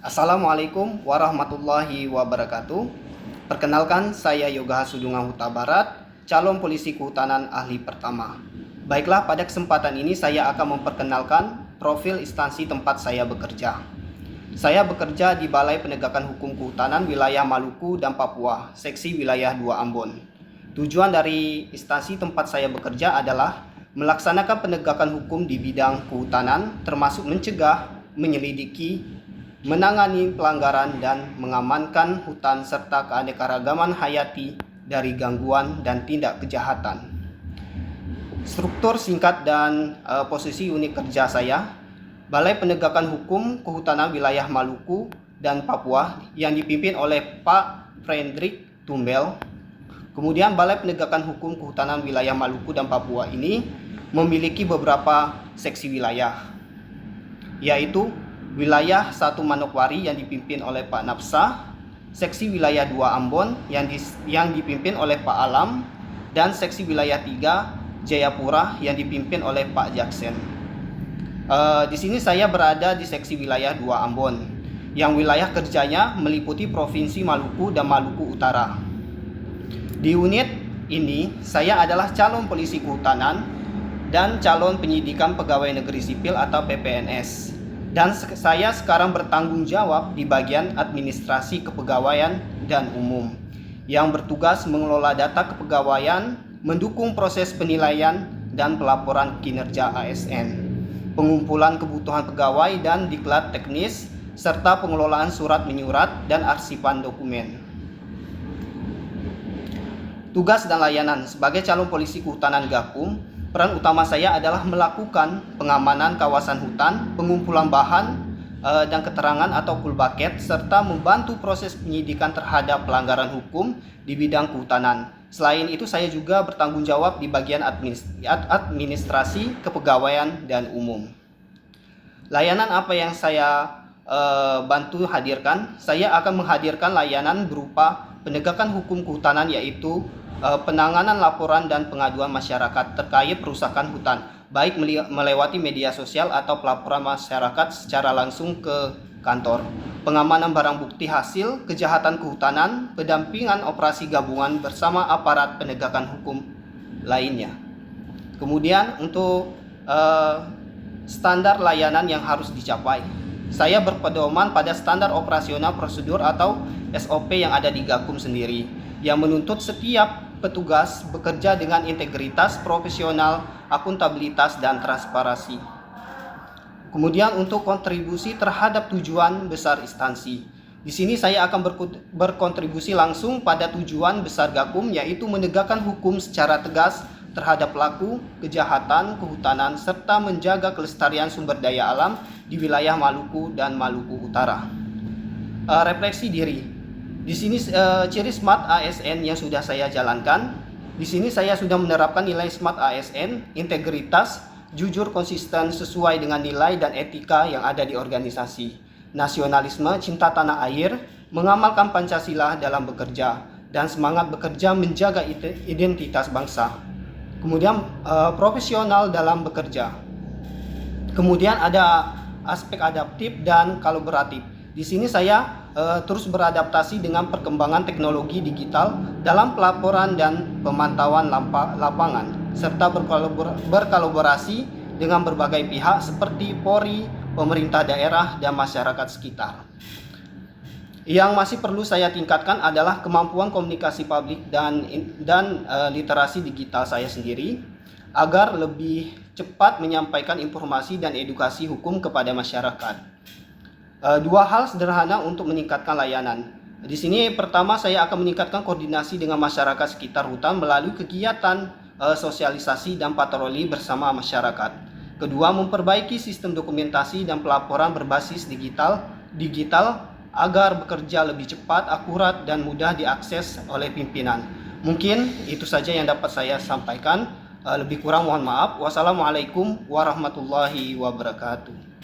Assalamualaikum warahmatullahi wabarakatuh. Perkenalkan, saya Yoga Sudunga Huta Barat, calon polisi kehutanan ahli pertama. Baiklah, pada kesempatan ini saya akan memperkenalkan profil instansi tempat saya bekerja. Saya bekerja di Balai Penegakan Hukum Kehutanan Wilayah Maluku dan Papua, Seksi Wilayah 2 Ambon. Tujuan dari instansi tempat saya bekerja adalah melaksanakan penegakan hukum di bidang kehutanan, termasuk mencegah, menyelidiki, menangani pelanggaran dan mengamankan hutan serta keanekaragaman hayati dari gangguan dan tindak kejahatan. Struktur singkat dan posisi unit kerja saya: Balai Penegakan Hukum Kehutanan Wilayah Maluku dan Papua yang dipimpin oleh Pak Fredrik Tumbel. Kemudian Balai Penegakan Hukum Kehutanan Wilayah Maluku dan Papua ini memiliki beberapa seksi wilayah, yaitu Wilayah 1 Manokwari yang dipimpin oleh Pak Napsa, Seksi Wilayah 2 Ambon yang dipimpin oleh Pak Alam, dan Seksi Wilayah 3 Jayapura yang dipimpin oleh Pak Jaksen. Di sini saya berada di Seksi Wilayah 2 Ambon, yang wilayah kerjanya meliputi Provinsi Maluku dan Maluku Utara. Di unit ini saya adalah calon polisi kehutanan dan calon penyidikan pegawai negeri sipil atau PPNS. Dan saya sekarang bertanggung jawab di bagian administrasi kepegawaian dan umum, yang bertugas mengelola data kepegawaian, mendukung proses penilaian dan pelaporan kinerja ASN, pengumpulan kebutuhan pegawai dan diklat teknis, serta pengelolaan surat menyurat dan arsipan dokumen. Tugas dan layanan sebagai calon polisi kehutanan Gakum, peran utama saya adalah melakukan pengamanan kawasan hutan, pengumpulan bahan dan keterangan atau full bucket, serta membantu proses penyidikan terhadap pelanggaran hukum di bidang kehutanan. Selain itu, saya juga bertanggung jawab di bagian administrasi, kepegawaian, dan umum. Layanan apa yang saya bantu hadirkan? Saya akan menghadirkan layanan berupa penegakan hukum kehutanan, yaitu penanganan laporan dan pengaduan masyarakat terkait perusakan hutan, baik melewati media sosial atau pelaporan masyarakat secara langsung ke kantor, pengamanan barang bukti hasil kejahatan kehutanan, pendampingan operasi gabungan bersama aparat penegakan hukum lainnya. Kemudian untuk standar layanan yang harus dicapai, saya berpedoman pada standar operasional prosedur atau SOP yang ada di Gakum sendiri, yang menuntut setiap petugas bekerja dengan integritas, profesional, akuntabilitas, dan transparansi. Kemudian untuk kontribusi terhadap tujuan besar instansi, di sini saya akan berkontribusi langsung pada tujuan besar Gakum, yaitu menegakkan hukum secara tegas terhadap pelaku kejahatan kehutanan serta menjaga kelestarian sumber daya alam di wilayah Maluku dan Maluku Utara. Refleksi diri. Di sini ciri SMART ASN yang sudah saya jalankan. Di sini saya sudah menerapkan nilai SMART ASN, integritas, jujur, konsisten, sesuai dengan nilai dan etika yang ada di organisasi, nasionalisme, cinta tanah air, mengamalkan Pancasila dalam bekerja, dan semangat bekerja menjaga identitas bangsa. Kemudian profesional dalam bekerja. Kemudian ada aspek adaptif dan kolaboratif. Di sini saya terus beradaptasi dengan perkembangan teknologi digital dalam pelaporan dan pemantauan lapangan, serta berkolaborasi dengan berbagai pihak seperti Polri, pemerintah daerah, dan masyarakat sekitar. Yang masih perlu saya tingkatkan adalah kemampuan komunikasi publik dan literasi digital saya sendiri, agar lebih cepat menyampaikan informasi dan edukasi hukum kepada masyarakat. Dua hal sederhana untuk meningkatkan layanan. Di sini pertama, saya akan meningkatkan koordinasi dengan masyarakat sekitar hutan melalui kegiatan sosialisasi dan patroli bersama masyarakat. Kedua, memperbaiki sistem dokumentasi dan pelaporan berbasis digital agar bekerja lebih cepat, akurat, dan mudah diakses oleh pimpinan. Mungkin itu saja yang dapat saya sampaikan. Lebih kurang mohon maaf. Wassalamualaikum warahmatullahi wabarakatuh.